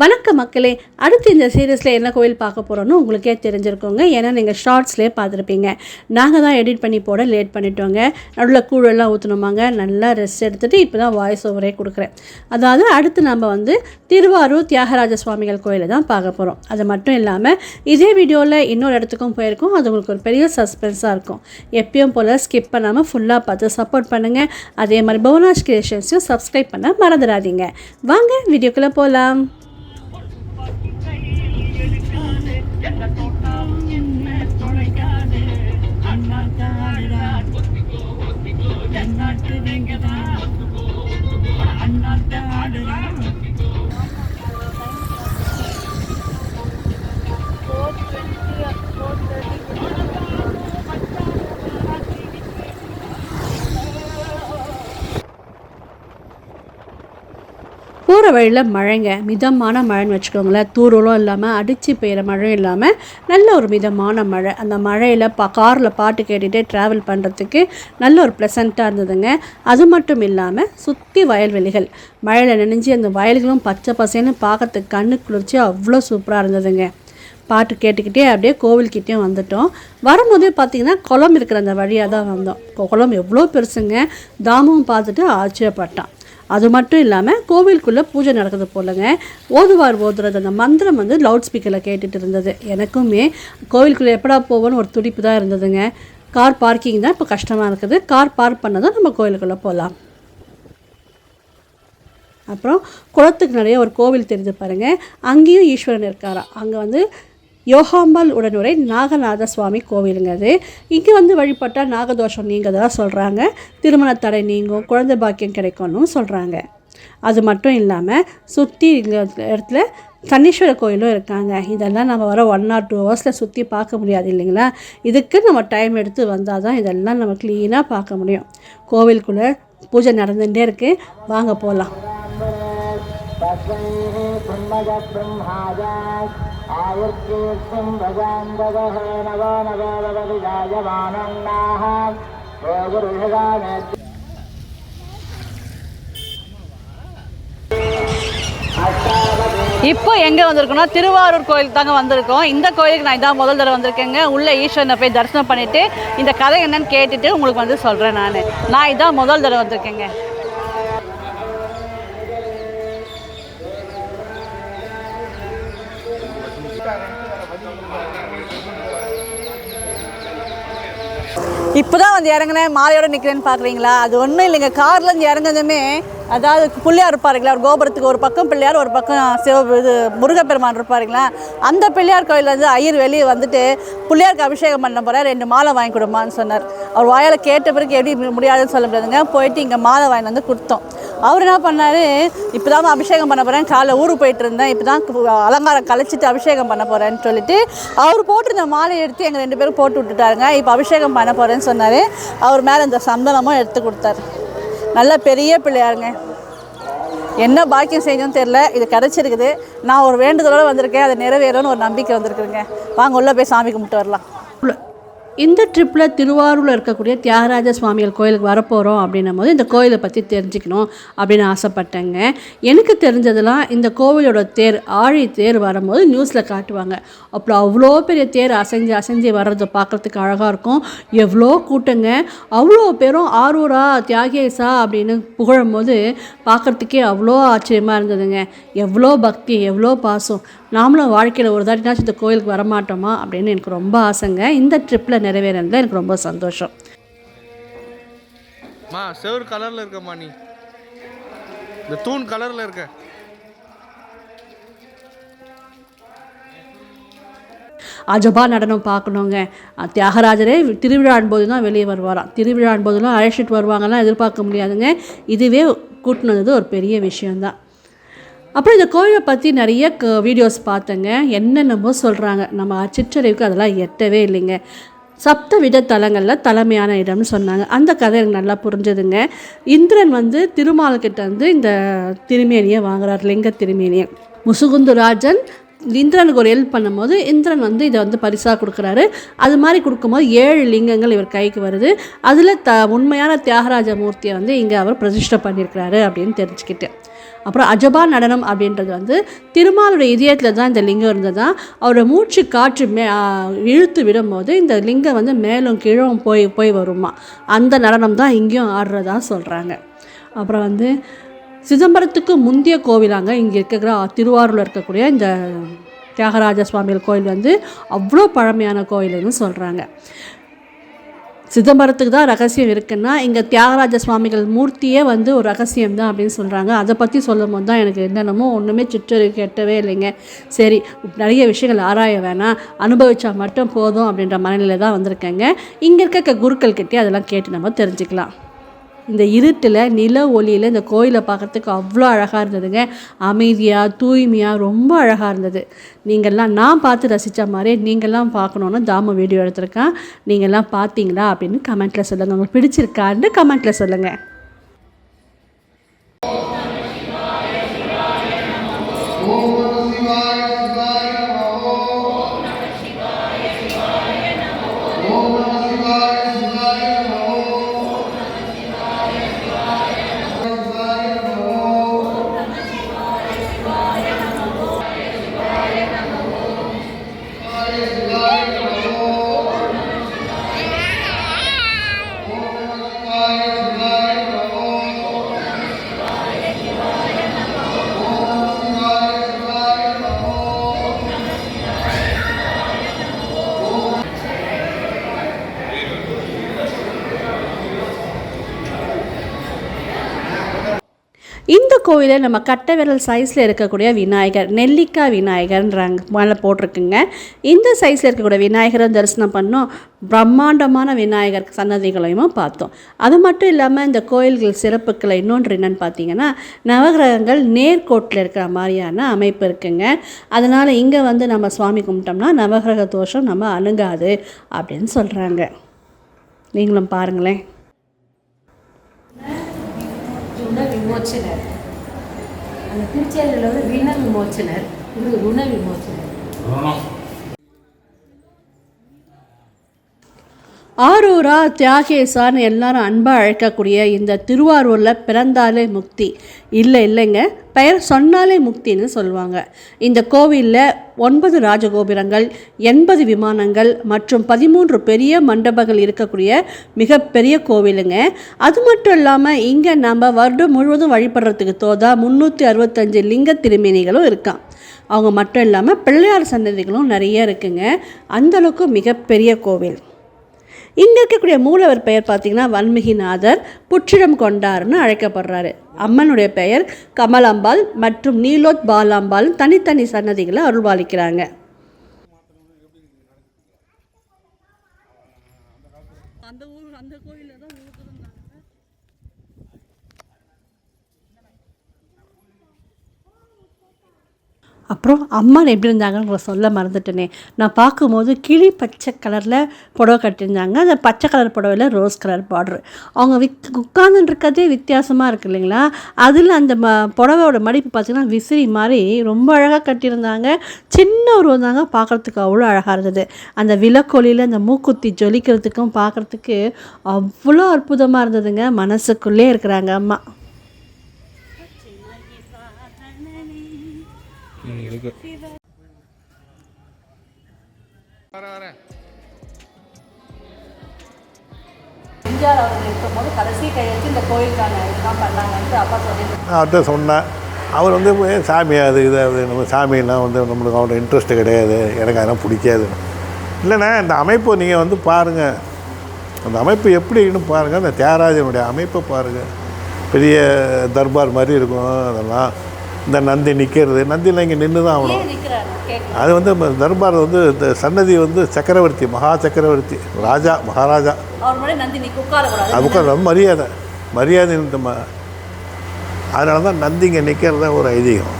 வணக்கம் மக்களே. அடுத்து இந்த சீரீஸில் என்ன கோயில் பார்க்க போகிறோன்னு உங்களுக்கே தெரிஞ்சிருக்கோங்க. ஏன்னா நீங்கள் ஷார்ட்ஸ்லேயே பார்த்துருப்பீங்க. நாங்கள் தான் எடிட் பண்ணி போட லேட் பண்ணிட்டோங்க. நடுவில் கூழெல்லாம் ஊற்றணுமாங்க. நல்லா ரெஸ்ட் எடுத்துகிட்டு இப்போ தான் வாய்ஸ் ஓவரே கொடுக்குறேன். அதாவது அடுத்து நம்ம திருவாரூர் தியாகராஜ சுவாமிகள் கோயிலை தான் பார்க்க போகிறோம். அது மட்டும் இல்லாமல் இதே வீடியோவில் இன்னொரு இடத்துக்கும் போயிருக்கோம். அது உங்களுக்கு ஒரு பெரிய சஸ்பென்ஸாக இருக்கும். எப்பயும் போல் ஸ்கிப் பண்ணாமல் ஃபுல்லாக பார்த்து சப்போர்ட் பண்ணுங்கள். அதே மாதிரி புவனாஸ் கிரியேஷன்ஸையும் சப்ஸ்கிரைப் பண்ண மறந்துடாதீங்க. வாங்க வீடியோக்குள்ளே போகலாம். போகிற வழியில் மழைங்க, மிதமான மழைன்னு வச்சுக்கோங்களேன். தூரலும் இல்லாமல் அடித்து பெய்கிற மழையும் இல்லாமல் நல்ல ஒரு மிதமான மழை. அந்த மழையில் காரில் பாட்டு கேட்டுகிட்டே ட்ராவல் பண்ணுறதுக்கு நல்ல ஒரு ப்ளசண்ட்டாக இருந்ததுங்க. அது மட்டும் இல்லாமல் சுற்றி வயல்வெளிகள், மழையில் நனைஞ்சி அந்த வயல்களும் பச்சை பசேன்னு பார்க்கறதுக்கு கண்ணு குளிர்ச்சி அவ்வளோ சூப்பராக இருந்ததுங்க. பாட்டு கேட்டுக்கிட்டே அப்படியே கோவில்கிட்டேயும் வந்துட்டோம். வரும்போதே பார்த்திங்கன்னா குளம் இருக்கிற அந்த வழியாக தான் வந்தோம். குளம் எவ்வளோ பெருசுங்க. தாமும் பார்த்துட்டு ஆச்சரியப்பட்டான். அது மட்டும் இல்லாமல் கோவிலுக்குள்ளே பூஜை நடக்குது போலங்க. ஓதுறது அந்த மந்திரம் லவுட் ஸ்பீக்கரில் கேட்டுட்டு இருந்தது. எனக்குமே கோவிலுக்குள்ளே எப்படா போவோன்னு ஒரு துடிப்பு தான் இருந்ததுங்க. கார் பார்க்கிங் தான் இப்போ கஷ்டமாக இருக்குது. கார் பார்க் பண்ணதான் நம்ம கோவிலுக்குள்ளே போகலாம். அப்புறம் குளத்துக்கு நிறைய ஒரு கோவில் தெரிஞ்சு பாருங்கள். அங்கேயும் ஈஸ்வரன் இருக்காரா. அங்கே யோகாம்பாள் உடனுரை நாகநாத சுவாமி கோவிலுங்க. அது இங்கே வழிபட்டால் நாகதோஷம் நீங்கதா சொல்கிறாங்க. திருமண தடை நீங்கும், குழந்தை பாக்கியம் கிடைக்கும்னு சொல்கிறாங்க. அது மட்டும் இல்லாமல் சுற்றி இடத்துல சனீஸ்வர கோயிலும் இருக்காங்க. இதெல்லாம் நம்ம 1 or 2 ஹவர்ஸில் சுற்றி பார்க்க முடியாது இல்லைங்களா. இதுக்கு நம்ம டைம் எடுத்து வந்தால் தான் இதெல்லாம் நம்ம க்ளீனாக பார்க்க முடியும். கோவிலுக்குள்ளே பூஜை நடந்துகிட்டே இருக்குது. வாங்க போகலாம். இப்போ எங்கே வந்திருக்கோன்னா திருவாரூர் கோயிலுக்கு தாங்க வந்திருக்கோம். இந்த கோயிலுக்கு நான் இதான் முதல் தடவை வந்திருக்கேங்க. உள்ளே ஈஸ்வரனை போய் தரிசனம் பண்ணிவிட்டு இந்த கதை என்னன்னு கேட்டுட்டு உங்களுக்கு சொல்கிறேன். நான் இதான் முதல் தடவை வந்திருக்கேங்க. இப்போ தான் இறங்கினேன். மாலையோடு நிற்கிறேன்னு பார்க்குறீங்களா? அது ஒன்றும் இல்லைங்க. கார்லேருந்து இறங்குனதுமே அதாவது பிள்ளையார் இருப்பாருங்களா, ஒரு கோபுரத்துக்கு ஒரு பக்கம் பிள்ளையார், ஒரு பக்கம் முருகப்பெருமான் இருப்பாருங்களா. அந்த பிள்ளையார் கோயிலேருந்து ஐயர் வெளியே பிள்ளையாருக்கு அபிஷேகம் பண்ண போகிறார். 2 மாலை வாங்கி கொடுமான்னு சொன்னார். அவர் வாயால் கேட்ட பிறகு எப்படி முடியாதுன்னு சொல்ல முடியாதுங்க. போயிட்டு இங்கே மாலை வாங்கி கொடுத்தோம். அவர் என்ன பண்ணார், இப்போ தான் அபிஷேகம் பண்ண போகிறேன், காலைல ஊருக்கு போயிட்டு இருந்தேன், இப்போ தான் அலங்காரம் கழிச்சிட்டு அபிஷேகம் பண்ண போகிறேன்னு சொல்லிட்டு அவர் போட்டிருந்த மாலையை எடுத்து எங்கள் 2 பேரும் போட்டு விட்டுட்டாருங்க. இப்போ அபிஷேகம் பண்ண போகிறேன்னு சொன்னார். அவர் மேலே இந்த சந்தனமும் எடுத்து கொடுத்தாரு. நல்ல பெரிய பிள்ளையாருங்க. என்ன பாக்கியம் செஞ்சோன்னு தெரில, இது கிடச்சிருக்குது. நான் ஒரு வேண்டுதலோடு வந்திருக்கேன். அது நிறைவேறும்னு ஒரு நம்பிக்கை வந்திருக்குதுங்க. வாங்க உள்ளே போய் சாமி கும்பிட்டு வரலாம். இந்த ட்ரிப்பில் திருவாரூரில் இருக்கக்கூடிய தியாகராஜ சுவாமிகள் கோயிலுக்கு வரப்போகிறோம் அப்படின்னும் போது இந்த கோயிலை பற்றி தெரிஞ்சுக்கணும் அப்படின்னு ஆசைப்பட்டேங்க. எனக்கு தெரிஞ்சதெல்லாம் இந்த கோவிலோட தேர், ஆழி தேர் வரும்போது நியூஸில் காட்டுவாங்க. அப்புறம் அவ்வளோ பெரிய தேர் அசைஞ்சு வர்றதை பார்க்குறதுக்கு அழகாக இருக்கும். எவ்வளோ கூட்டங்க, அவ்வளோ பேரும் ஆரூரா தியாகேசா அப்படின்னு புகழும் போது பார்க்குறதுக்கே அவ்வளோ ஆச்சரியமாக இருந்ததுங்க. எவ்வளோ பக்தி, எவ்வளோ பாசம். நாமளும் வாழ்க்கையில் ஒரு தாட்டினாச்சும் இந்த கோயிலுக்கு வரமாட்டோமா அப்படின்னு எனக்கு ரொம்ப ஆசைங்க. இந்த ட்ரிப்பில் நிறைவேறதுல எனக்கு ரொம்ப சந்தோஷம். செவர் கலரில் இருக்கம்மா, நீ இந்த தூண் கலரில் இருக்க. அஜபா நடனம் பார்க்கணுங்க. தியாகராஜரே திருவிழான் போது தான் வெளியே வருவாராம். திருவிழான் போதுலாம் அழைச்சிட்டு வருவாங்கலாம் எதிர்பார்க்க முடியாதுங்க. இதுவே கூட்டினது ஒரு பெரிய விஷயந்தான். அப்புறம் இந்த கோயிலை பற்றி நிறைய வீடியோஸ் பார்த்தேங்க. என்னென்னமோ சொல்கிறாங்க. நம்ம சிற்றறிவுக்கு அதெல்லாம் எட்டவே இல்லைங்க. 7 வித தலங்களில் தலைமையான இடம்னு சொன்னாங்க. அந்த கதை எனக்கு நல்லா புரிஞ்சதுங்க. இந்திரன் திருமால்கிட்ட இந்த திருமேனியை வாங்குறார், லிங்க திருமேனியை. முசுகுந்து ராஜன் இந்திரனுக்கு ஒரு ஹெல்ப் பண்ணும்போது இந்திரன் இதை பரிசாக கொடுக்குறாரு. அது மாதிரி கொடுக்கும்போது 7 லிங்கங்கள் இவர் கைக்கு வருது. அதில் உண்மையான தியாகராஜ மூர்த்தியை இங்கே அவர் பிரதிஷ்டை பண்ணியிருக்கிறாரு அப்படின்னு தெரிஞ்சுக்கிட்டேன். அப்புறம் அஜபா நடனம் அப்படின்றது வந்து திருமாலுடைய இதயத்தில் தான் இந்த லிங்கம் இருந்ததா. அவரோட மூச்சு காற்று இழுத்து விடும்போது இந்த லிங்கம் வந்து மேலும் கீழும் போய் வருமா. அந்த நடனம் தான் இங்கேயும் ஆடுறதா சொல்கிறாங்க. அப்புறம் வந்து சிதம்பரத்துக்கு முந்தைய கோவிலாங்க இங்கே இருக்கிற திருவாரூரில் இருக்கக்கூடிய இந்த தியாகராஜ சுவாமிகள் கோயில் வந்து அவ்வளோ பழமையான கோயில்னு சொல்கிறாங்க. சிதம்பரத்துக்கு தான் ரகசியம் இருக்குன்னா இங்கே தியாகராஜ சுவாமிகள் மூர்த்தியே வந்து ஒரு ரகசியம் தான் அப்படின்னு சொல்கிறாங்க. அதை பற்றி சொல்லும் போது தான் எனக்கு என்னென்னமோ ஒன்றுமே சுற்றறிவு கெட்டவே இல்லைங்க. சரி, நிறைய விஷயங்கள் ஆராய வேணாம், அனுபவித்தா மட்டும் போதும் அப்படின்ற மனநிலை தான் வந்திருக்கேங்க. இங்கே இருக்க குருக்கள்கிட்டே அதெல்லாம் கேட்டு நம்ம தெரிஞ்சுக்கலாம். இந்த இருட்டில் நில ஒளியில் இந்த கோயிலை பார்க்குறதுக்கு அவ்வளோ அழகாக இருந்ததுங்க. அமைதியாக தூய்மையாக ரொம்ப அழகாக இருந்தது. நீங்கள்லாம் நான் பார்த்து ரசித்த மாதிரி நீங்கள்லாம் பார்க்கணுன்னு தாம வீடியோ எடுத்திருக்கேன். நீங்கள்லாம் பார்த்தீங்களா அப்படின்னு கமெண்ட்டில் சொல்லுங்கள். உங்களுக்கு பிடிச்சிருக்கான்னு கமெண்ட்டில் சொல்லுங்கள். இந்த கோயிலில் நம்ம கட்டை விரல் சைஸில் இருக்கக்கூடிய விநாயகர், நெல்லிக்காய் விநாயகர்ன்றாங்க மேலே போட்டிருக்குங்க. இந்த சைஸில் இருக்கக்கூடிய விநாயகரை தரிசனம் பண்ணோம். பிரம்மாண்டமான விநாயகர் சன்னதிகளையும் பார்த்தோம். அது மட்டும் இல்லாமல் இந்த கோயில்கள் சிறப்புக்களை இன்னொன்று என்னென்னு பார்த்தீங்கன்னா, நவகிரகங்கள் நேர்கோட்டில் இருக்கிற மாதிரியான அமைப்பு இருக்குங்க. அதனால் இங்கே வந்து நம்ம சுவாமி கும்பிட்டோம்னா நவகிரக தோஷம் நம்ம அணுகாது அப்படின்னு சொல்கிறாங்க. நீங்களும் பாருங்களேன். விமோச்சனர், அந்த திருச்செந்தூரில் வந்து வின விமோச்சனர், இது குண விமோச்சனர். ஆரூரா தியாகேசான்னு எல்லாரும் அன்பாக அழைக்கக்கூடிய இந்த திருவாரூரில் பிறந்தாலே முக்தி இல்லைங்க, பெயர் சொன்னாலே முக்தின்னு சொல்லுவாங்க. இந்த கோவிலில் 9 ராஜகோபுரங்கள், 80 விமானங்கள் மற்றும் 13 பெரிய மண்டபங்கள் இருக்கக்கூடிய மிகப்பெரிய கோவிலுங்க. அது மட்டும் இல்லாமல் இங்கே நம்ம வருடம் முழுவதும் வழிபடுறதுக்கு தோதா 365 லிங்க திருமேனிகளும் இருக்கான். அவங்க மட்டும் இல்லாமல் பிள்ளையார் சன்னதிகளும் நிறைய இருக்குங்க. அந்தளவுக்கு மிகப்பெரிய கோவில். இங்கே இருக்கக்கூடிய மூலவர் பெயர் பார்த்திங்கன்னா வன்மிகிநாதர் புற்றிடம் கொண்டார்னு அழைக்கப்படுறாரு. அம்மனுடைய பெயர் கமலாம்பாள் மற்றும் நீலோத் பாலாம்பாள் தனித்தனி சன்னதிகளை அருள்பாலிக்கிறாங்க. அப்புறம் அம்மன் எப்படி இருந்தாங்கன்னு உங்களை சொல்ல மறந்துட்டேனே. நான் பார்க்கும்போது கிளி பச்சை கலரில் புடவை கட்டியிருந்தாங்க. அந்த பச்சை கலர் புடவையில் ரோஸ் கலர் பார்டரு. அவங்க உட்கார்ந்துருக்கிறதே வித்தியாசமாக இருக்குது இல்லைங்களா. அதில் அந்த புடவையோட மடிப்பு பார்த்திங்கன்னா விசிறி மாதிரி ரொம்ப அழகாக கட்டியிருந்தாங்க. சின்ன உருவம் தாங்க, பார்க்குறதுக்கு அவ்வளோ அழகாக இருந்தது. அந்த விளக்கொலியில் அந்த மூக்குத்தி ஜொலிக்கிறதுக்கும் பார்க்குறதுக்கு அவ்வளோ அற்புதமாக இருந்ததுங்க. மனசுக்குள்ளே இருக்கிறாங்க அம்மா. கடைசி கையெழுத்து இந்த கோயிலுக்கான இதுதான் பண்ணாங்கன்ட்டு அப்பா சொல்லிட்டு அவர்கிட்ட சொன்னேன். அவர் வந்து சாமி அது இது நம்ம சாமியெல்லாம் வந்து நம்மளுக்கு அவ்வளோ இன்ட்ரெஸ்ட்டு கிடையாது, எனக்கு அதெல்லாம் பிடிக்காது. இல்லைண்ணா, இந்த அமைப்பை நீங்கள் வந்து பாருங்கள், அந்த அமைப்பு எப்படின்னு பாருங்கள். அந்த தியாகராஜனுடைய அமைப்பை பாருங்கள், பெரிய தர்பார் மாதிரி இருக்கும். அதெல்லாம் இந்த நந்தி நிற்கிறது, நந்தியில் இங்கே நின்று தான் ஆகணும். அது வந்து தர்பார் வந்து இந்த சன்னதி வந்து சக்கரவர்த்தி, மகா சக்கரவர்த்தி, ராஜா, மகாராஜா, அது உட்கார மரியாதை நிறுத்தமா. அதனால தான் நந்தி இங்கே நிற்கிறதா ஒரு ஐதீகம்.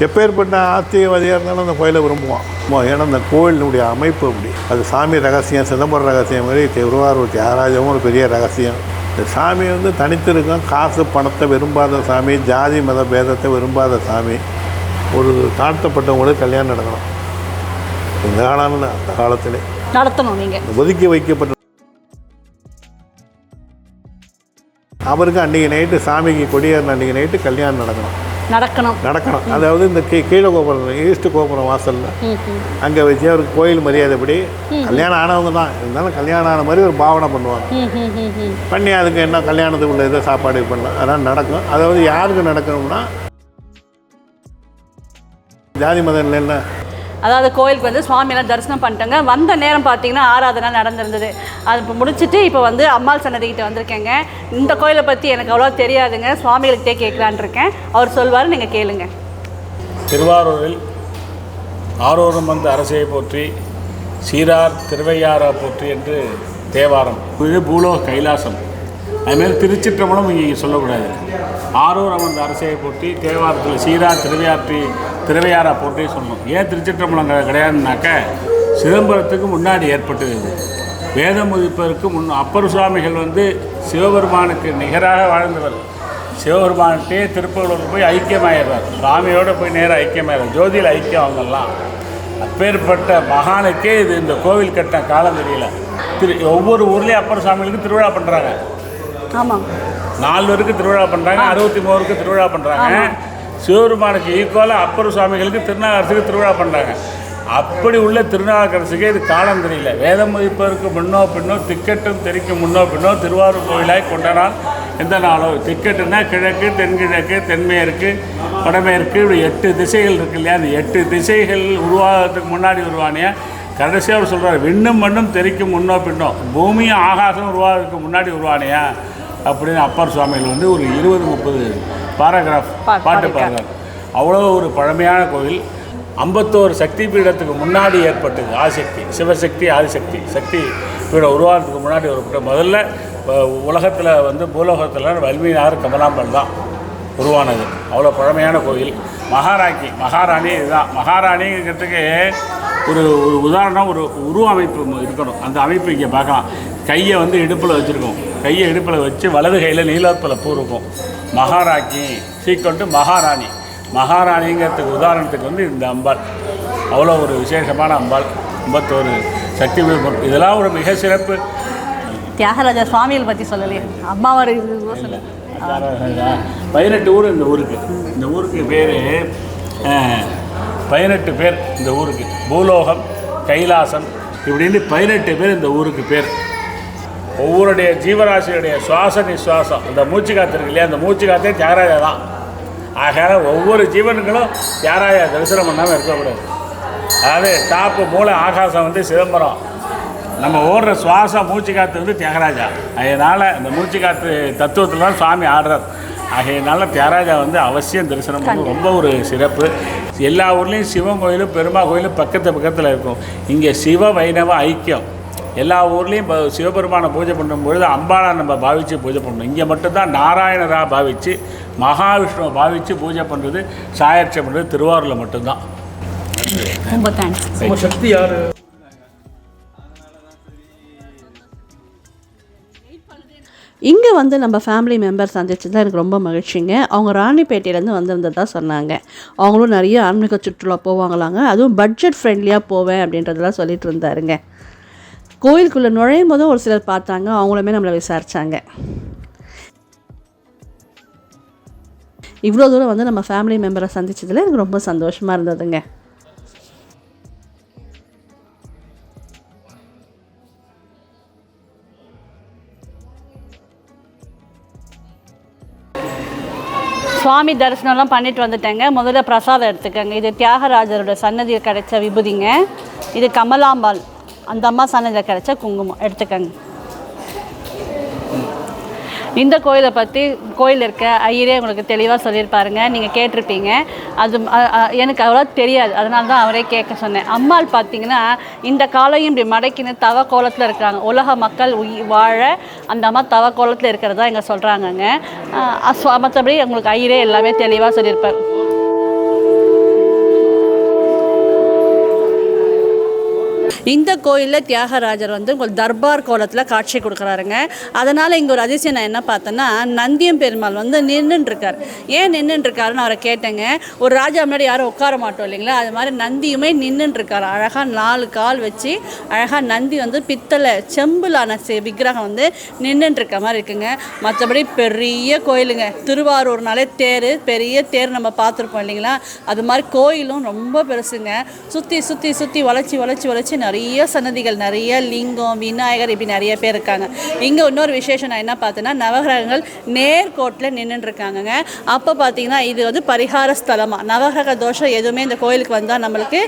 எப்பேற்பட்ட ஆத்திகவாதியாக இருந்தாலும் அந்த கோயிலை விரும்புவான். ஏன்னா அந்த கோயிலினுடைய அமைப்பு அப்படி. அது சாமி ரகசியம், சிதம்பரம் ரகசியம் மாதிரி திருவாரூர் தியாகராஜமும் ஒரு பெரிய ரகசியம். இந்த சாமி வந்து தனித்து இருக்கும். காசு பணத்தை விரும்பாத சாமி, ஜாதி மத பேதத்தை விரும்பாத சாமி. ஒரு தாழ்த்தப்பட்டவங்களுக்கு கல்யாணம் நடக்கணும். இந்த காலம்னு அந்த காலத்திலே நடத்தணும். நீங்கள் ஒதுக்கி வைக்கப்பட்ட அவருக்கு அன்றைக்கி நைட்டு, சாமிக்கு கொடியேறின அன்றைக்கி நைட்டு கல்யாணம் நடக்கணும். நடக்கணும். அதாவது இந்த கீழே கோபுரம் ஈஸ்ட் கோபுரம் வாசலில் அங்கே வச்சு அவருக்கு கோயில் மரியாதைப்படி கல்யாணம் ஆனவங்க தான் இருந்தாலும் கல்யாணம் ஆன மாதிரி ஒரு பாவனை பண்ணுவாங்க. பண்ணி அதுக்கு என்ன கல்யாணத்துக்கு உள்ள இதை சாப்பாடு பண்ணலாம் அதெல்லாம் நடக்கும். அதாவது யாருக்கு நடக்கணும்னா ஜாதி மதம் இல்லைன்னா அதாவது கோயிலுக்கு வந்து சுவாமியெல்லாம் தரிசனம் பண்ணிட்டோங்க. வந்த நேரம் பார்த்தீங்கன்னா ஆராதனை நடந்திருந்தது. அது இப்போ முடிச்சுட்டு இப்போ வந்து அம்மாள் சன்னதிக்கிட்ட வந்திருக்கேங்க. இந்த கோயிலை பற்றி எனக்கு அவ்வளோ தெரியாதுங்க, சுவாமிகளுக்கிட்டே கேட்கலான் இருக்கேன். அவர் சொல்வார், நீங்கள் கேளுங்க. திருவாரூரில் ஆரூரம் வந்து அரசையை போற்றி சீரார் திருவையாரா போற்றி என்று தேவாரம். இது பூலோக கைலாசம். அதுமாரி திருச்சிற்றம்பலம் இங்கே சொல்லக்கூடாது. ஆரூர் அமர்ந்த அரசையை போற்றி தேவாரத்தில் சீரார் திருவையாரா போற்றி சொல்லணும். ஏன் திருச்சிற்றம்பலம் கிடையாதுனாக்க சிதம்பரத்துக்கு முன்னாடி ஏற்பட்டது. இது வேதம் உதிப்பதற்கு அப்பர் சுவாமிகள் வந்து சிவபெருமானுக்கு நிகராக வாழ்ந்தவர். சிவபெருமான்கிட்டே திருப்பூரில் போய் ஐக்கியமாயிடுறார். சுவாமியோடு போய் நேராக ஐக்கியமாயிடுறார். ஜோதியில் ஐக்கியம் அவங்கெல்லாம். அப்பேற்பட்ட மகானுக்கே இது இந்த கோவில் கட்டின காலம் தெரியல. ஒவ்வொரு ஊர்லேயும் அப்பர் சுவாமிகளுக்கு திருவிழா பண்ணுறாங்க. ஆமாம், 4 பேருக்கு திருவிழா பண்ணுறாங்க, 63 திருவிழா பண்ணுறாங்க. சிவபெருமானுக்கு ஈக்குவலாக அப்பர் சுவாமிகளுக்கு திருநாவுக்கரசுக்கு திருவிழா பண்ணுறாங்க. அப்படி உள்ள திருநாவுக்கரசுக்கே இது காலம் தெரியல. வேதம் மதிப்பதற்கு முன்னோ பின்னோ திக்கட்டும் தெரிக்கும் முன்னோ பின்னோ திருவாரூர் கோயிலாய் கொண்டனால் எந்த நாளோ. திக்கட்டுன்னா கிழக்கு, தென்கிழக்கு, தென்மேற்கு, வடமேற்கு, இப்படி 8 திசைகள் இருக்கு இல்லையா. அந்த 8 திசைகள் உருவாகிறதுக்கு முன்னாடி உருவானியா. கடைசியாக அவர் சொல்கிறார், விண்ணும் மண்ணும் தெரிக்கும் முன்னோ பின்னோ, பூமியும் ஆகாசம் உருவாகிறதுக்கு முன்னாடி உருவானியா அப்படின்னு அப்பர் சுவாமிகள் வந்து ஒரு 20-30 பாராகிராஃப் பாட்டு பாடுறார். அவ்வளோ ஒரு பழமையான கோவில். 51 சக்தி பீடத்துக்கு முன்னாடி ஏற்பட்டது. ஆதிசக்தி, சிவசக்தி, ஆதிசக்தி சக்தி பீடம் உருவாகிறதுக்கு முன்னாடி ஒரு முதல்ல உலகத்தில் வந்து பூலோகத்தில் வல்மீனார் கமலாம்பல் தான் உருவானது. அவ்வளோ பழமையான கோயில். மகாராணி இதுதான். மகாராணிங்கிறதுக்கு ஒரு உதாரணம், ஒரு உருவ அமைப்பு இருக்கணும். அந்த அமைப்பு இங்கே பார்க்கலாம். கையை வந்து இடுப்பில் வச்சுருக்கோம். கையை இடுப்பில் வச்சு வலது கையில் நீலோத்பல பூ இருக்கும். மகாராக்கி சீக்கொண்டு மகாராணி. மகாராணிங்கிறதுக்கு உதாரணத்துக்கு வந்து இந்த அம்பாள் அவ்வளோ ஒரு விசேஷமான அம்பாள். 51 சக்தி விழுப்புரம். இதெல்லாம் ஒரு மிக சிறப்பு. தியாகராஜா சுவாமிகள் பற்றி சொல்லலையே, அம்மாவார் 18 ஊர் இந்த ஊருக்கு. இந்த ஊருக்கு பேர் 18 பேர் இந்த ஊருக்கு. பூலோகம், கைலாசம் இப்படின்னு 18 பேர் இந்த ஊருக்கு பேர். ஒவ்வொருடைய ஜீவராசியுடைய சுவாச நிஸ்வாசம், இந்த மூச்சு காற்று இருக்கு இல்லையா, அந்த மூச்சு காற்றே தியாகராஜா தான். ஆக ஒவ்வொரு ஜீவன்களும் தியாகராஜா தரிசனம் பண்ணாமல் இருக்கக்கூடாது. அதாவது டாப்பு மூளை ஆகாசம் வந்து சிதம்பரம். நம்ம ஓடுற சுவாசம் மூச்சு காற்று வந்து தியாகராஜா. அதனால் இந்த மூச்சு காற்று தத்துவத்தில் தான் சுவாமி ஆடுறார். ஆகையினால தியாகராஜா வந்து அவசியம் தரிசனம் பண்ணி ரொம்ப ஒரு சிறப்பு. எல்லா ஊர்லேயும் சிவன் கோயிலும் பெருமாள் கோயிலும் பக்கத்தில் இருக்கும். இங்கே சிவ வைணவ ஐக்கியம். எல்லா ஊர்லேயும் சிவபெருமானை பூஜை பண்ணும்பொழுது அம்பாளை நம்ம பாவித்து பூஜை பண்ணணும். இங்கே மட்டும்தான் நாராயணராக பாவித்து மகாவிஷ்ணுவை பாவித்து பூஜை பண்ணுறது, சாயர்ச்சை பண்ணுறது திருவாரூரில் மட்டும்தான். ரொம்ப தேங்க்ஸ். சக்தி யார்? இங்கே வந்து நம்ம ஃபேமிலி மெம்பர்ஸ் சந்திச்சு தான் எனக்கு ரொம்ப மகிழ்ச்சிங்க. அவங்க ராணிப்பேட்டையிலேருந்து வந்திருந்ததா சொன்னாங்க. அவங்களும் நிறைய ஆன்மீக சுற்றுலா போவாங்களாங்க. அதுவும் பட்ஜெட் ஃப்ரெண்ட்லியாக போவேன் அப்படின்றதெல்லாம் சொல்லிட்டு இருந்தாருங்க. கோயிலுக்குள்ளே நுழையும் போதும் ஒரு சிலர் பார்த்தாங்க. அவங்களுமே நம்மளை விசாரித்தாங்க. இவ்வளோ தூரம் வந்து நம்ம ஃபேமிலி மெம்பரை சந்தித்ததில் எனக்கு ரொம்ப சந்தோஷமாக இருந்ததுங்க. சுவாமி தரிசனம்லாம் பண்ணிட்டு வந்துட்டேங்க. முதல்ல பிரசாதம் எடுத்துக்கங்க. இது தியாகராஜரோட சன்னதியில் கிடைச்ச விபூதிங்க. இது கமலாம்பாள், அந்த அம்மா சன்னதியில் கிடைச்ச குங்குமம் எடுத்துக்கங்க. இந்த கோயிலை பற்றி கோயில் இருக்க ஐயரே உங்களுக்கு தெளிவாக சொல்லியிருப்பாருங்க. நீங்கள் கேட்டிருப்பீங்க. அது எனக்கு அவ்வளோ தெரியாது, அதனால தான் அவரே கேட்க சொன்னேன். அம்மாள் பார்த்தீங்கன்னா இந்த காலையும் இப்படி மடக்கின்னு தவ கோலத்தில் இருக்கிறாங்க. உலக மக்கள் வாழ அந்த அம்மா தவ கோலத்தில் இருக்கிறதா இங்கே சொல்கிறாங்கங்க. மற்றபடி உங்களுக்கு ஐயரே எல்லாமே தெளிவாக சொல்லியிருப்பார். இந்த கோயிலில் தியாகராஜர் வந்து உங்களுக்கு தர்பார் கோலத்தில் காட்சி கொடுக்குறாருங்க. அதனால் இங்கே ஒரு அதிசயம் நான் என்ன பார்த்தேன்னா, நந்தியம் பெருமாள் வந்து நின்றுட்டுருக்கார். ஏன் நின்றுட்டுருக்காருன்னு அவரை கேட்டேங்க. ஒரு ராஜா முன்னாடி யாரும் உட்கார மாட்டோம் இல்லைங்களா, அது மாதிரி நந்தியுமே நின்றுட்டுருக்கார். அழகாக 4 கால் வச்சு அழகாக நந்தி வந்து பித்தளை செம்பிலான விக்கிரகம் வந்து நின்றுட்டுருக்க மாதிரி இருக்குங்க. மற்றபடி பெரிய கோயிலுங்க. திருவாரூர்னாலே தேர், பெரிய தேர் நம்ம பார்த்துருப்போம் இல்லைங்களா, அது மாதிரி கோயிலும் ரொம்ப பெருசுங்க. சுற்றி சுற்றி சுற்றி வளைச்சி நிறைய சன்னதிகள், நிறைய லிங்கம், விநாயகர், இப்படி நிறைய பேர் இருக்காங்க. இங்கே இன்னொரு விசேஷம் நான் என்ன பார்த்தேன்னா, நவகிரகங்கள் நேர்கோட்டில் நின்றுட்டுருக்காங்கங்க. அப்போ பார்த்தீங்கன்னா இது வந்து பரிகார ஸ்தலமாக, நவகிரக தோஷம் எதுவுமே இந்த கோயிலுக்கு வந்தால் நம்மளுக்கு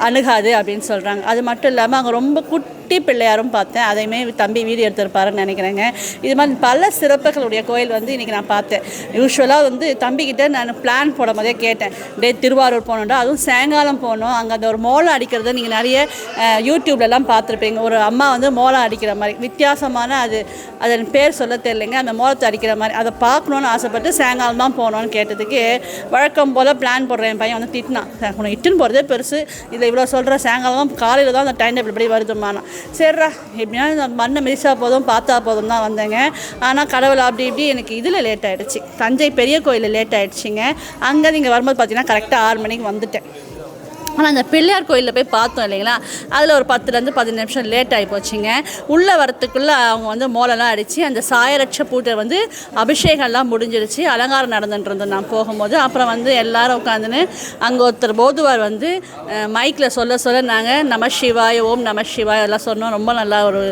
அணுகாது அப்படின்னு சொல்கிறாங்க. அது மட்டும் இல்லாமல் அங்கே ரொம்ப குட்டி பிள்ளையாரும் பார்த்தேன். அதையுமே தம்பி வீடியோ எடுத்திருப்பாருன்னு நினைக்கிறேங்க. இது மாதிரி பல சிறப்புகளுடைய கோயில் வந்து இன்றைக்கி நான் பார்த்தேன். யூஸ்வலாக வந்து தம்பிக்கிட்ட நான் பிளான் போடும் போதே கேட்டேன், திருவாரூர் போகணுன்றா, அதுவும் சாயங்காலம் போகணும். அங்கே அந்த ஒரு மோளம் அடிக்கிறத நீங்கள் நிறைய யூடியூப்லலாம் பார்த்துருப்பீங்க. ஒரு அம்மா வந்து மோளம் அடிக்கிற மாதிரி வித்தியாசமான, அதன் பேர் சொல்ல தெரியலைங்க, அந்த மோளத்தை அடிக்கிற மாதிரி அதை பார்க்கணுன்னு ஆசைப்பட்டு சாயங்காலம் தான் போகணுன்னு கேட்டதுக்கு, வழக்கம் போல் பிளான் போடுறேன். என் பையன் வந்து திட்டினான், உனக்கு இட்டுன்னு போகிறதே பெருசு, இதில் இவ்வளோ சொல்கிற, சாயங்காலம் காலையில் தான் அந்த டைம் டேபிள் இப்படி வருதுமானா. சரிடா, எப்படின்னா மண்ணை மிதிச்சா போதும் பார்த்தா போதும் தான் வந்தேங்க. ஆனால் கடவுள் அப்படி இப்படி எனக்கு இதில் லேட் ஆகிடுச்சு, தஞ்சை பெரிய கோயிலில் லேட் ஆகிடுச்சிங்க. அங்கே நீங்கள் வரும்போது பார்த்தீங்கன்னா கரெக்டாக 6 மணிக்கு வந்துட்டேன். ஆனால் அந்த பிள்ளையார் கோயிலில் போய் பார்த்தோம் இல்லைங்களா, அதில் ஒரு 10லேருந்து 15 நிமிஷம் லேட் ஆகி போச்சுங்க. உள்ளே வரத்துக்குள்ளே அவங்க வந்து மோளெல்லாம் அடித்து அந்த சாயரட்ச பூட்டை வந்து அபிஷேகம்லாம் முடிஞ்சிருச்சு, அலங்காரம் நடந்துட்டு நான் போகும்போது. அப்புறம் வந்து எல்லோரும் உட்காந்துன்னு அங்கே ஒருத்தர் போதுவார் வந்து மைக்கில் சொல்ல நாங்கள் நம சிவாய, ஓம் நம சிவாய எல்லாம் சொன்னோம். ரொம்ப நல்லா ஒரு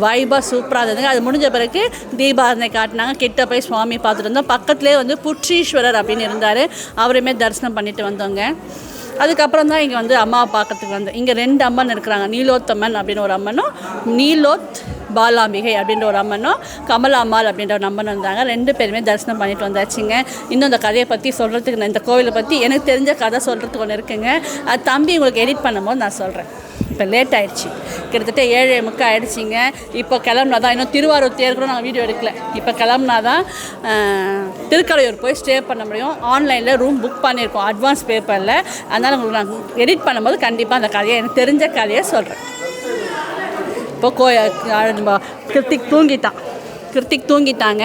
வைபாக சூப்பராக இருந்ததுங்க. அது முடிஞ்ச பிறகு தீபாரதனை காட்டினாங்க. கிட்ட போய் சுவாமி பார்த்துட்டு இருந்தோம். பக்கத்துலேயே வந்து புற்றீஸ்வரர் அப்படின்னு இருந்தார், அவரையுமே தரிசனம் பண்ணிட்டு வந்தோங்க. அதுக்கப்புறம் தான் இங்கே வந்து அம்மாவை பார்க்கறதுக்கு வந்தேன். இங்கே 2 அம்மன் இருக்கிறாங்க, நீலோத்தம்மன் அப்படின்னு ஒரு அம்மனும், நீலோத் பாலாம்பிகை அப்படின்ற ஒரு அம்மனும், கமலாம்மாள் அப்படின்ற ஒரு அம்மன் வந்தாங்க. 2 பேருமே தரிசனம் பண்ணிட்டு வந்தாச்சுங்க. இன்னும் இந்த கதையை பற்றி சொல்கிறதுக்கு, இந்த கோவிலை பற்றி எனக்கு தெரிஞ்ச கதை சொல்கிறதுக்கு ஒன்று இருக்குங்க. அது தம்பி உங்களுக்கு எடிட் பண்ணும்போது நான் சொல்கிறேன். இப்போ லேட் ஆகிடுச்சு, கிட்டத்தட்ட 7:45 ஆகிடுச்சிங்க. இப்போ கிளம்புனா தான், இன்னும் திருவாரூர் தேர் கூட நாங்கள் வீடியோ எடுக்கல. இப்போ கிளம்புனா தான் திருக்கடையூர் போய் ஸ்டே பண்ண முடியும். ஆன்லைனில் ரூம் புக் பண்ணியிருக்கோம், அட்வான்ஸ் பேப்பரில். அதனால் உங்களுக்கு நான் எடிட் பண்ணும்போது கண்டிப்பாக அந்த கதையை, எனக்கு தெரிஞ்ச கதையை சொல்கிறேன். இப்போ கிருத்திக் தூங்கிட்டாங்க.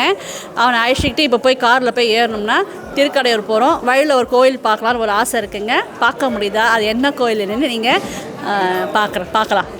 அவனை அழைச்சிக்கிட்டு இப்போ போய் காரில் போய் ஏறணும்னா திருக்கடையூர் போகிறோம். வழியில் ஒரு கோயில் பார்க்கலான்னு ஒரு ஆசை இருக்குங்க. பார்க்க முடியுதா, அது என்ன கோயிலுன்னு நீங்கள் பார்க்கலாம்.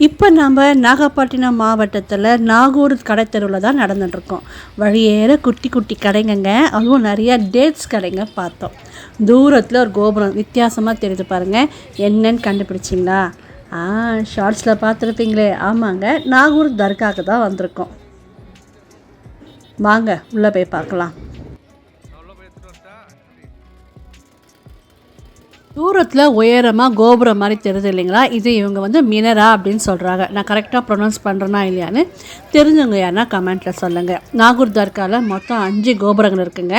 இப்போ நம்ம நாகப்பட்டினம் மாவட்டத்தில் நாகூர் கடைத்தெருவில் தான் நடந்துட்டுருக்கோம். வழியேற குட்டி குட்டி கடைங்க, அதுவும் நிறையா டேட்ஸ் கடைங்க பார்த்தோம். தூரத்தில் ஒரு கோபுரம் வித்தியாசமாக தெரியுது பாருங்கள். என்னன்னு கண்டுபிடிச்சிங்களா? ஷார்ட்ஸில் பார்த்துருப்பீங்களே, ஆமாங்க, நாகூர் தர்காவுக்கு தான் வந்திருக்கோம். வாங்க உள்ளே போய் பார்க்கலாம். தூரத்தில் உயரமாக கோபுரம் மாதிரி தெரியுது இல்லைங்களா, இது இவங்க வந்து மினரா அப்படின்னு சொல்கிறாங்க. நான் கரெக்டாக ப்ரொனவுன்ஸ் பண்ணுறேன்னா இல்லையான்னு தெரிஞ்சவங்க யாருன்னா கமெண்ட்டில் சொல்லுங்கள். நாகூர் தர்காவில் மொத்தம் 5 கோபுரங்கள் இருக்குங்க.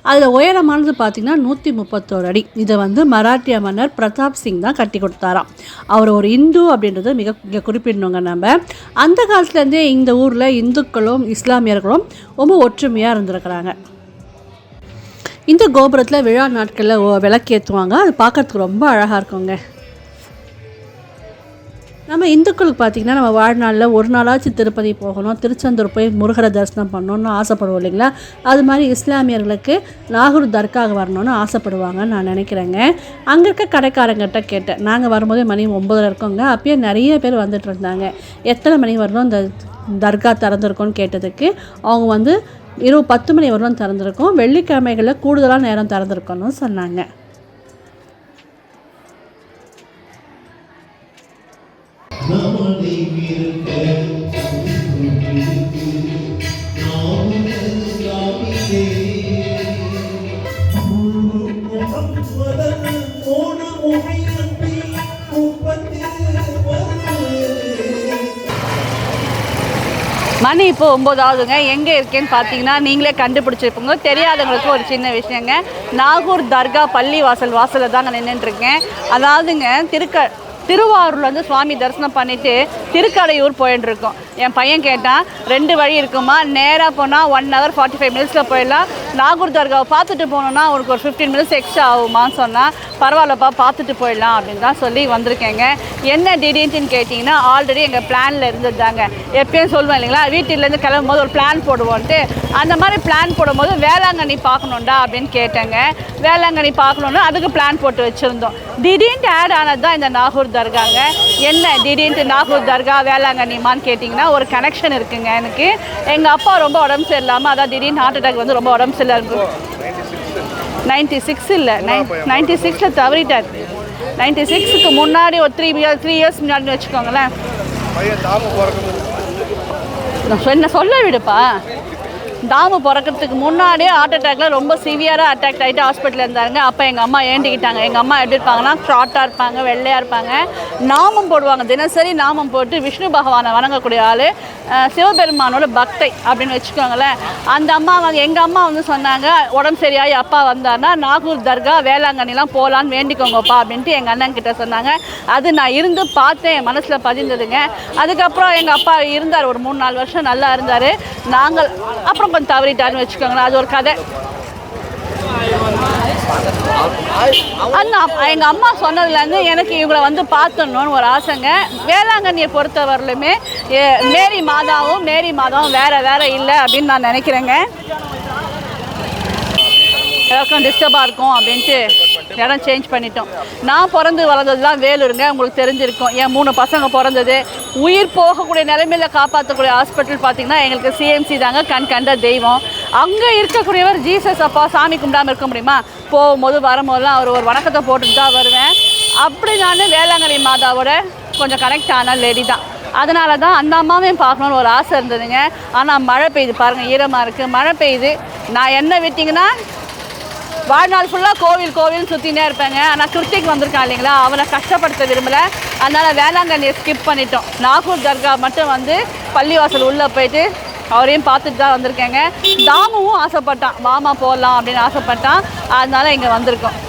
அதில் உயரமானது பார்த்திங்கன்னா 131 அடி. இதை வந்து மராட்டிய மன்னர் பிரதாப் சிங் தான் கட்டி கொடுத்தாராம். அவர் ஒரு இந்து அப்படின்றது மிக குறிப்பிடணுங்க. நம்ம அந்த காலத்துலேருந்தே இந்த ஊரில் இந்துக்களும் இஸ்லாமியர்களும் ரொம்ப ஒற்றுமையாக இருந்திருக்கிறாங்க. இந்த கோபுரத்தில் விழா நாட்களில் விளக்கேற்றுவாங்க. அது பார்க்குறதுக்கு ரொம்ப அழகாக இருக்குங்க. நம்ம இந்துக்களுக்கு பார்த்திங்கன்னா, நம்ம வாழ்நாளில் ஒரு நாளாச்சும் திருப்பதி போகணும், திருச்செந்தூர் போய் முருகரை தரிசனம் பண்ணணுன்னு ஆசைப்படுவோம் இல்லைங்களா. அது மாதிரி இஸ்லாமியர்களுக்கு நாகூர் தர்காவுக்கு வரணும்னு ஆசைப்படுவாங்கன்னு நான் நினைக்கிறேங்க. அங்கே இருக்க கடைக்காரங்கிட்ட கேட்டேன். நாங்கள் வரும்போதே மணி 9 இருக்கோங்க. அப்பயே நிறைய பேர் வந்துட்டு இருந்தாங்க. எத்தனை மணி வரணும் இந்த தர்கா திறந்துருக்கோன்னு கேட்டதுக்கு அவங்க வந்து 10 மணி வரலும் திறந்துருக்கோம், வெள்ளிக்கிழமைகளில் கூடுதலான நேரம் திறந்துருக்கோன்னு சொன்னாங்க. மணி இப்போ 9 ஆகுதுங்க. எங்கே இருக்கேன்னு பார்த்தீங்கன்னா நீங்களே கண்டுபிடிச்சிருப்போங்க. தெரியாதவங்களுக்கு ஒரு சின்ன விஷயங்க, நாகூர் தர்கா பள்ளி வாசலில் தாங்க நின்றுட்டுருக்கேன். அதாவதுங்க திருவாரூர்லேருந்து சுவாமி தரிசனம் பண்ணிவிட்டு திருக்கடையூர் போயின்னு இருக்கோம். என் பையன் கேட்டான் 2 வழி இருக்குமா, நேராக போனால் 1 hour 45 minutesல போயிடலாம், நாகூர் தர்காவை பார்த்துட்டு போகணுன்னா உனக்கு ஒரு 15 minutes எக்ஸ்ட்ரா ஆகுமான்னு சொன்னால் பரவாயில்லப்பா பார்த்துட்டு போயிடலாம் அப்படின்னு தான் சொல்லி வந்திருக்கேங்க. என்ன திடீர்னு கேட்டிங்கன்னா ஆல்ரெடி எங்கள் பிளானில் இருந்தது தாங்க. எப்பயும் சொல்லுவேன் இல்லைங்களா, வீட்டிலேருந்து கிளம்பும் போது ஒரு பிளான் போடுவோன்ட்டு. அந்த மாதிரி பிளான் போடும்போது வேளாங்கண்ணி பார்க்கணுண்டா அப்படின்னு கேட்டேங்க. வேளாங்கண்ணி பார்க்கணுன்னு அதுக்கு பிளான் போட்டு வச்சுருந்தோம். திடீர்னு ஆட் ஆனது தான் இந்த நாகூர் தர்காங்க. என்ன திடீர்னு நாகூர் தர்கா வேளாங்கண்ணிமான்னு கேட்டிங்கன்னா ஒரு கனெக்ஷன் இருக்குங்க. எனக்கு எங்கள் அப்பா ரொம்ப உடம்பு சரியில்லாமல், அதான் திடீர்னு ஹார்ட் அட்டாக் வந்து ரொம்ப உடம்பு சரியில்லை இருக்கும். 96 இல்லை, 96ல் தவறிட்டார். 96க்கு முன்னாடி ஒரு 3 years முன்னாடி வச்சுக்கோங்களேன். என்ன சொல்ல விடுப்பா. தாமு பிறக்கிறதுக்கு முன்னாடியே ஹார்ட் அட்டாக்ல ரொம்ப சிவியராக அட்டாக் ஆகிட்டு ஹாஸ்பிட்டலில் இருந்தாங்க. அப்போ எங்கள் அம்மா ஏண்டிக்கிட்டாங்க. எங்கள் அம்மா எப்படி இருப்பாங்கன்னா ஷார்ட்டாக இருப்பாங்க, வெள்ளையாக இருப்பாங்க, நாமம் போடுவாங்க. தினசரி நாமம் போட்டு விஷ்ணு பகவானை வணங்கக்கூடிய ஆள், சிவபெருமானோட பக்தை அப்படின்னு வச்சுக்கோங்களேன். அந்த அம்மா எங்கள் அம்மா வந்து சொன்னாங்க, உடம்பு சரியாகி அப்பா வந்தார்னா நாகூர் தர்கா வேளாங்கண்ணிலாம் போகலான்னு வேண்டிக்கோங்கப்பா அப்படின்ட்டு எங்கள் அண்ணன் கிட்ட சொன்னாங்க. அது நான் இருந்து பார்த்தேன், என் மனசில் பதிந்ததுங்க. அதுக்கப்புறம் எங்கள் அப்பா இருந்தார், ஒரு 3-4 வருஷம் நல்லா இருந்தார். நாங்கள் அப்புறம் கொஞ்சம் தவறிட்டாருன்னு வச்சுக்கோங்களேன். அது ஒரு கதை. எங்கள் அம்மா சொன்னதுலேருந்து எனக்கு இவங்களை வந்து பார்த்துடணுன்னு ஒரு ஆசைங்க. வேளாங்கண்ணியை பொறுத்தவரையிலுமே மேரி மாதாவும் வேறு இல்லை அப்படின்னு நான் நினைக்கிறேங்க. எல்லாருக்கும் டிஸ்டர்பாக இருக்கும் அப்படின்ட்டு இடம் சேஞ்ச் பண்ணிட்டோம். நான் பிறந்து வளர்ந்ததுலாம் வேலூருங்க, உங்களுக்கு தெரிஞ்சிருக்கும். என் 3 பசங்க பிறந்தது. உயிர் போகக்கூடிய நிலைமையில் காப்பாற்றக்கூடிய ஹாஸ்பிட்டல் பார்த்திங்கன்னா எங்களுக்கு சிஎம்சி தாங்க, கண்ட தெய்வம். அங்கே இருக்கக்கூடியவர் ஜீசஸ். அப்பா சாமி கும்பிடாமல் இருக்க முடியுமா? போகும்போது வரும்போதெல்லாம் அவர் ஒரு வணக்கத்தை போட்டுட்டு தான் வருவேன். அப்படி நான் வேளாங்கண்ணி மாதாவோட கொஞ்சம் கனெக்ட் ஆன லேடி தான். அதனால தான் அந்த அம்மாவையும் பார்க்கணுன்னு ஒரு ஆசை இருந்ததுங்க. ஆனால் மழை பெய்யுது பாருங்கள், ஈரமாக இருக்குது, மழை பெய்யுது. நான் என்ன விட்டிங்கன்னா வாழ்நாள் ஃபுல்லாக கோவில் சுற்றினே இருப்பேங்க. ஆனால் கிருத்திக் வந்திருக்கான் இல்லைங்களா, அவனை கஷ்டப்படுத்த விரும்பலை. அதனால் வேளாங்கண்ணியை ஸ்கிப் பண்ணிட்டோம். நாகூர் தர்கா மட்டும் வந்து பள்ளிவாசல் உள்ளே போயிட்டு அவரையும் பார்த்துட்டு தான் வந்திருக்கேங்க. தாமுவும் ஆசைப்பட்டான், மாமா போகலாம் அப்படின்னு ஆசைப்பட்டான். அதனால் இங்கே வந்திருக்கோம்.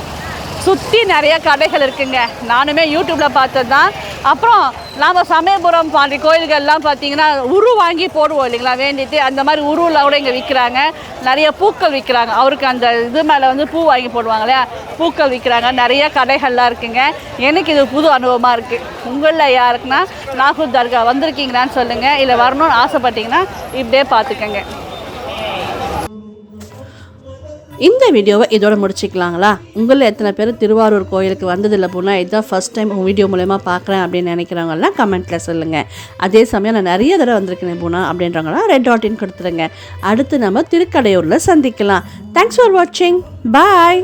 சுற்றி நிறைய கடைகள் இருக்குங்க. நானுமே யூடியூப்பில் பார்த்தது தான். அப்புறம் நாம் சமயபுரம் பாண்டி கோயில்கள்லாம் பார்த்திங்கன்னா உரு வாங்கி போடுவோம் இல்லைங்களா வேண்டிட்டு, அந்த மாதிரி உருவில் கூட இங்கே விற்கிறாங்க. நிறைய பூக்கள் விற்கிறாங்க. அவருக்கு அந்த இது மேலே வந்து பூ வாங்கி போடுவாங்க இல்லையா, பூக்கள் விற்கிறாங்க. நிறைய கடைகள்லாம் இருக்குங்க. எனக்கு இது புது அனுபவமாக இருக்குது. உங்களில் யாருக்குன்னா நாகூர் தர்கா வந்திருக்கீங்களான்னு சொல்லுங்கள். இல்லை வரணும்னு ஆசைப்பட்டீங்கன்னா இப்படியே பார்த்துக்கங்க. இந்த வீடியோவை இதோட முடிச்சிக்கலாங்களா? உங்களில் எத்தனை பேர் திருவாரூர் கோயிலுக்கு வந்ததில்லை போனால் இதுதான் ஃபஸ்ட் டைம் உங்கள் வீடியோ மூலயமா பார்க்குறேன் அப்படின்னு நினைக்கிறவங்கலாம் கமெண்ட்டில் சொல்லுங்கள். அதே சமயம் நான் நிறைய தடவை வந்திருக்கேன் போனால் அப்படின்றவங்களாம் ரெட் டாட்டின் கொடுத்துருங்க. அடுத்து நம்ம திருக்கடையூரில் சந்திக்கலாம். தேங்க்ஸ் ஃபார் வாட்சிங். பாய்.